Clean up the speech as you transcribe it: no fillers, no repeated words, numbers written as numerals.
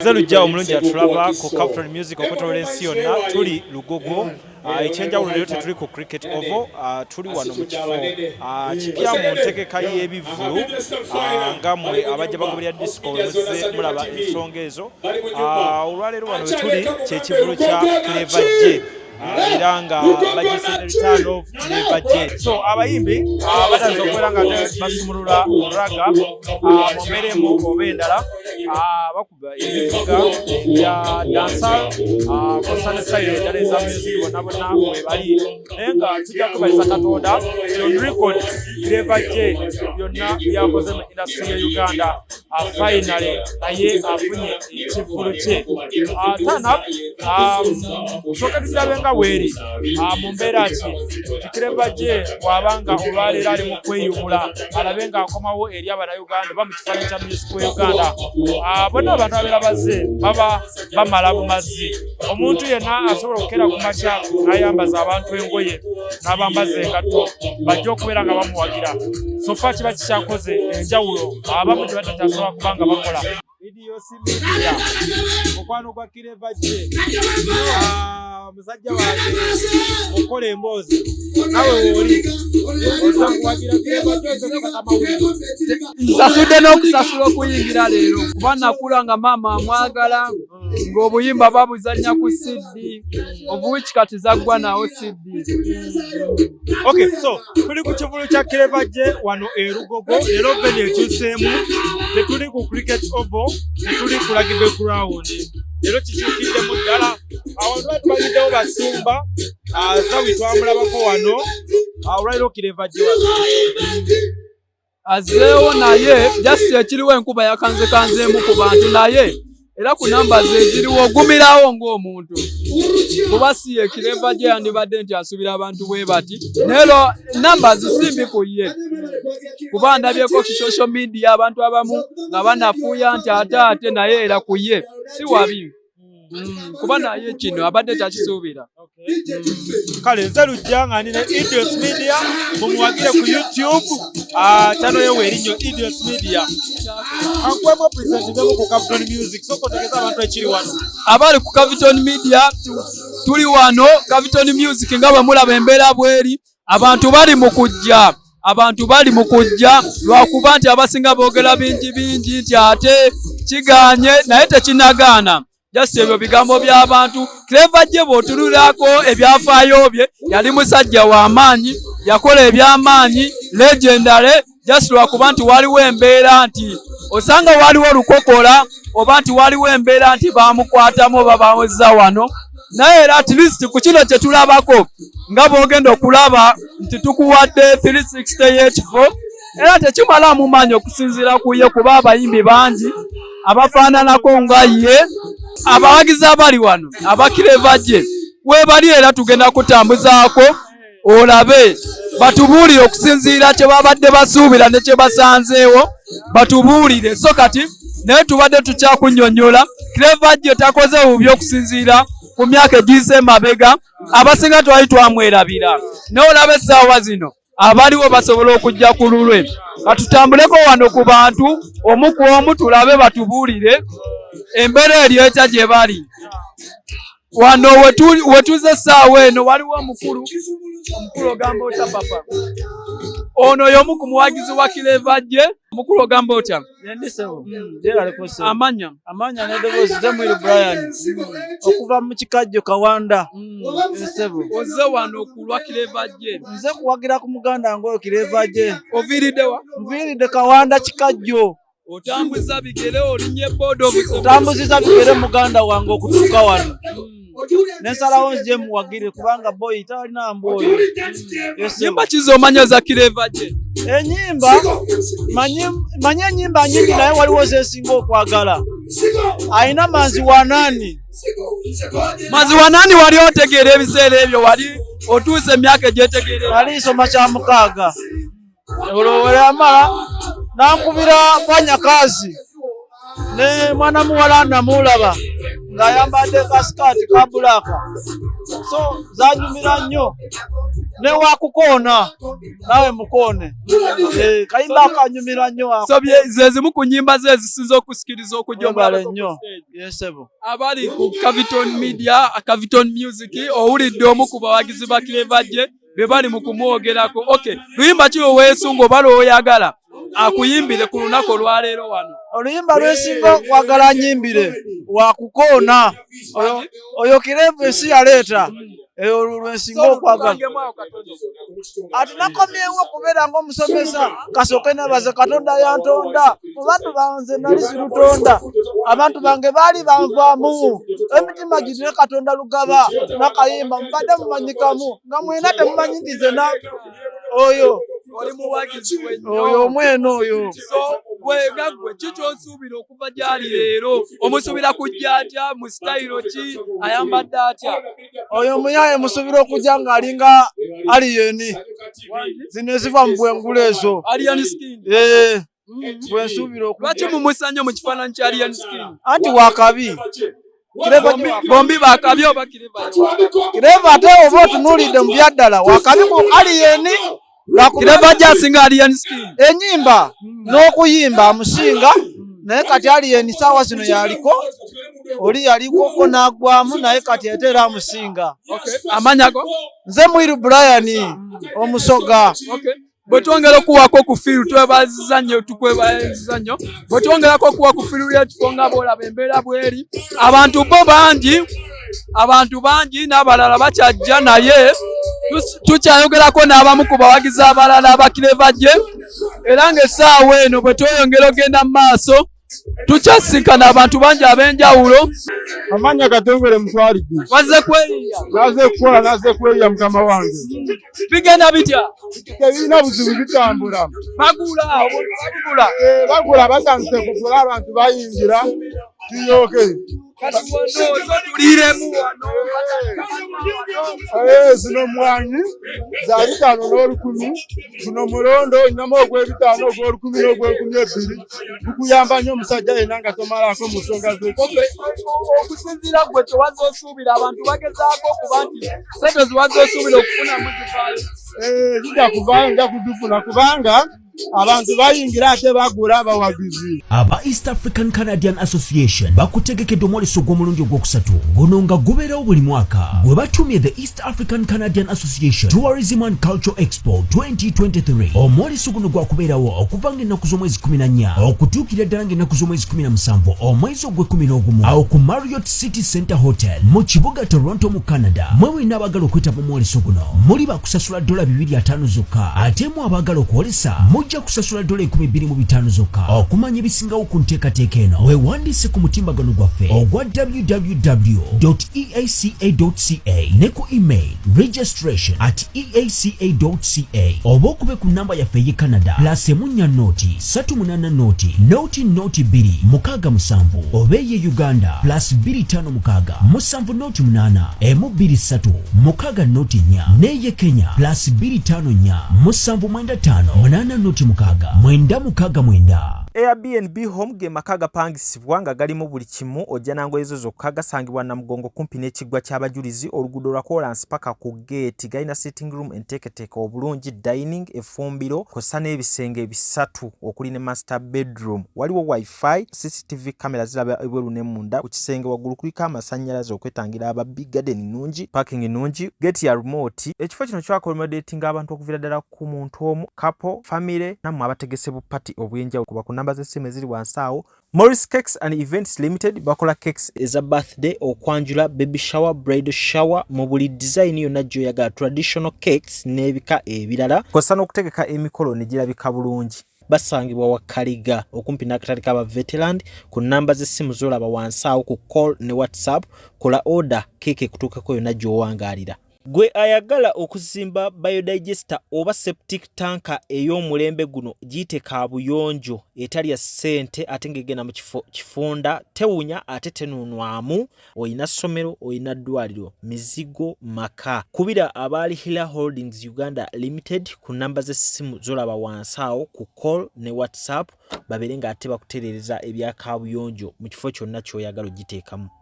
Zelujja omulungi atulaba ku Captain Music okwetola ensi yonna tuli Lugogo ekyenjawulo leero tetuli ku cricket oval tuli wano mu kifo kipya mu ntegeka y'ebivulu nga mmwe abajja bagoberera disco wemuze mulaba ensonga ezo olwaleero wano we tuli kyekivulu kya Clever J era nga bagise return of Clever J. So abayimbi batanze okubeera nga basumulula raga mu mmeremu oba endala bakuba ebivuga ebya dansa kosane sayiro endala eza music bonna bonna we bali naye nga tujja kubaliza Katonda on record Clever J byonna byakoze mu industry ya Uganda finally naye afunye ekivulu kye tana soka tujjabenga weri mu mbeera ki Clever J wabanga olwaleero ali mu kweyumula alabe nga akomawo eri abannayuganda ba mu kifaananyi kya music wa Uganda bonna abantu abeera bazze baba bamala bumazi omuntu yenna asobola okukeera ku makya n'ayambaza abantu engoye n'abambaza engatto bajja okubeera nga bamuwagira sofa kiba kikyakoze enjawulo abamu gye batakyasobola kubanga bakola media omukwano gwa Clever J musajja wange okola emboozi nawe woli ozakuwagira Clever J nsasudde n'okusasula okuyingira leero kuba nakula nga maama amwagala ng'obuyimba babuzannya ku CD obuwiki kati zaggwa nawo CD. Okay, so tuli ku kivulu kya Clever J wano e Lugogo leero venue ekyuseemu tetuli ku cricket oval tetuli ku rugby ground leero kikyukiddemu ddala abantu batu baliddewo basumba zawi twamulabako wano olwaliro Clever J azeewo naye just ekiriwo enkuba yakanzekanzeemu ku bantu naye era ku namba ze ziriwo ogumirawo ng'omuntu kuba si ye Clever J yandibadde nti asubira abantu bwe bati neero namba zisimbi ku ye kuba ndabyeko ku social media abantu abamu nga banafuuya nti ate naye era ku ye si wabi kuba naye kino abadde takisuubira. Kale nze lujja nga nina Idios Media mumuwagire ku YouTube channel yewe erinyo Idios Media ankwemo presentibemo ku Captain Music so kotegeza abantu ekiri wano abali ku Captain Media tuli wano Captain Music nga bamulaba embeera bweri abantu bali mu kujja lwakuba nti abasinga boogera bingi nti ate kiganye naye tekinagaana just ebyo bigambo by'abantu. Clever J bw'otunulirako ebyafaayo bye yali musajja w'amaanyi yakola eby'amaanyi legendary just lwakuba nti waliwo embeera nti osanga waliwo lukokola oba nti waliwo embeera nti bamukwatamu oba bawezza wano naye era at least ku kino kye tulabako nga bw'ogenda okulaba nti tukuwadde 368 era tekimala mu maanyi okusinziira ku ye kuba abayimbi bangi abafaananako nga ye abawagizi abali wano aba Clever J webali era tugenda kutambuzaako olabe batubuulire okusinziira kye babadde basuubira ne kye basanzeewo batubuulire so kati naye tubadde tukyakunnyonnyola Clever J takoze bubi okusinziira ku myaka egiyise emabega abasinga twali twamwerabira naye olabe essaawa zino abaliwo basobola okujja ku lulwe katutambuleko wano ku bantu omu ku omu tulabe batubuulire embeera eri etya gye bali wano wetuze essaawa eno waliwo omukulu ogamba otya papa ono y'omu ku muwagizi wa Clever J omukulu ogamba otya amanya neddoboozi Temwiri Brian okuva mu kikajjo Kawanda ensebo oze wano kulwa Clever J nze kuwagira ku muganda ngoyo Clever J oviiriddewa nviiridde Kawanda kikajjo otambuza bigere olinye board of otambuziza bigere muganda wange okutuuka wano nensalawo nje muwagire kubanga boy talina mboyo nyimba kizomanya za Clever J enyimba manye enyimba nyingi naye waliwo zesinga okwagala ayina manzi wanani wali otegeera ebiseera ebyo wali otuuse emyaka egyetegeere ali soma kya mukaaga olowere amala nankubira fanya kazi ne mwana muwala namulaba ng'ayambadde kasikati ka bulaka so zanyumira nnyo ne wakukona nawe mukone kayimba akanyumira nnyo so ze zimu ku nnyimba ze zisinza okusikiriza okujomala nnyo yesebo abali ku Caviton Media Caviton Music owulidde omu ku bawagizi ba Clever J be bali mu kumwogerako okay luyimba kiro weesunga oba lwoyagala akuyimbire ku lunaku olwaleero wano oluyimba lwesinga kwagala nyimbire wakukona oyo Clever si yaleeta eyo lwensinga okwagala ati nakomyewo okubeera ng'omusomesa kasooke nebaze Katonda yantonda mu bantu banze nali sirutonda abantu bange baali banvaamu emitima girire Katonda lugaba nakayimba mubadde mumanyikamu nga mwena temumanyikize na oyo oli muwagizi oyo omweno oyo so bwegagwe kikyosuubira okuva gyali leero omusuubira kujja atya mu sitayiro ki ayambadde atya oyo muyaye musuubira okujja ng'alinga aliyeni zino eziva mu bwengulu ezo alien skin bwensuubira lwaki mumusannyo mu kifaananyi kya alien skin anti wakabi bombi bakabi oba Clever ate oba otunuulidde mu byaddala wakabi ku aliyeni Clever J asinga alien skin enyimba n'okuyimba amusinga naye kati aliyeni saawa zino yaliko oli yalikoko n'agwamu naye kati ate era amusinga amanyago nze Mwiru Brian omusoga bwe twongera okuwako ku fiiru twebaziza nnyo tukwebaziza nnyo bwe twongerako okuwa ku fiiru y'ekifo nga boolaba embeera bweri abantu bo bangi n'abalala bakyajja naye tukyayogerako n'abamu ku bawagizi abalala aba Clever J era ng'essaawa eno bwe tweyongera ogenda mu maaso tukyasinkana abantu bangi ab'enjawulo amanya Katongole mutwalidde wazze kweyiya naze kukola naze kweyiya mukama wange bigenda bitya tebirina buzibu bitambula bagula batandise kugula abantu bayingira tuyoke zino mwanyi za 5 n'olukumi guno mulondo inamu ogw'ebitaano ogw'olukumi n'ogw'olukumi ebbiri gukuyamba nnyo omusajja yenna nga tomalako mu nsonga ze okusinziira gwe tewaza osuubira abantu bagezaako okuba nti sente ziwaza osuubira okufuna muzifaayo zijja kuvaayo nja kuzifuna kubanga abantu bayingira ate bagula abawagizi. Aba East African Canadian Association bakutegekedde omwoleso gw'omulundi ogwokusatu guno nga gubeerawo buli mwaka gwe batumye the East African Canadian Association Tourism and Cultural Expo 2023. omwoleso guno gwakubeerawo okuva ng'ennaku z'omwezi 14 okutuukira ddala ng'ennaku z'omwezi 17 omwezi ogw'e11 awo ku Marriott City Center Hotel mu kibuga Toronto mu Canada. Mwe mwenna abaagala okwetaba omwoleso guno muli bakusasula $250 zokka ate mu abaagala okwolesa mujja kusasula $2,250 zokka. Okumanya ebisingawo ku nteekateeka eno weewandiise ku mutimbagano gwaffe ogwa www.eaca.ca ne ku email registration@eaca.ca oba okube ku namba yaffe ey'e Canada +4 noti 38 noti noti 2 6 oba ey'e Uganda +256 7 noti 8 123 6 noti 4 n'ey'e Kenya +254 795 8 noti 9 Airbnb home ge maka gapangisibwa nga galimu buli kimu ojja nango ezo zokka gasangibwa na mugongo kumpi n'ekiggwa ky'abajulizi oluguudo lwa Colansi paka ku gate galina sitting room enteeketeeka obulungi dining efumbiro kosa n'ebisenge bisatu okuli ne master bedroom waliwo wifi CCTV kamera ziraba ebweru ne munda ku kisenge waggulu kuliko amasannyalaze okwetangira ababbi garden nungi parking nungi gate ya remote ekifo kino kyakolmodatinga abantu okuviira ddala ku muntu omu couple family nammwe abategese bu party obwenjawulo kuba ku namba z'essimu eziri wansi awo. Morris Cakes and Events Limited bakola cakes eza birthday okwanjula baby shower bridal shower mu buli design yonna gy'oyagala traditional cakes n'ebika ebirala kosa n'okutegeka emikolo ne girabika bulungi. Basangibwa wa Kaliga okumpi n'akatale k'aba veteran ku namba z'essimu z'olaba wansi awo ku call ne WhatsApp kola order cake kutuukako yonna gy'owangaalira. Gwe ayagala okuzimba biodigester oba septic tanka ey'omulembe guno giyite kaabuyonjo etali ya ssente ate ng'egenda mu kifunda tewunya ate tenunwamu oyina ssomero oyina ddwaliro mizigo maka kubira abaali Hila Holdings Uganda Limited ku namba z'essimu z'olaba wansi awo ku call ne WhatsApp babere ng'ate bakutereereza ebya kaabuyonjo mu kifo kyonna ky'oyagala ogiteekamu.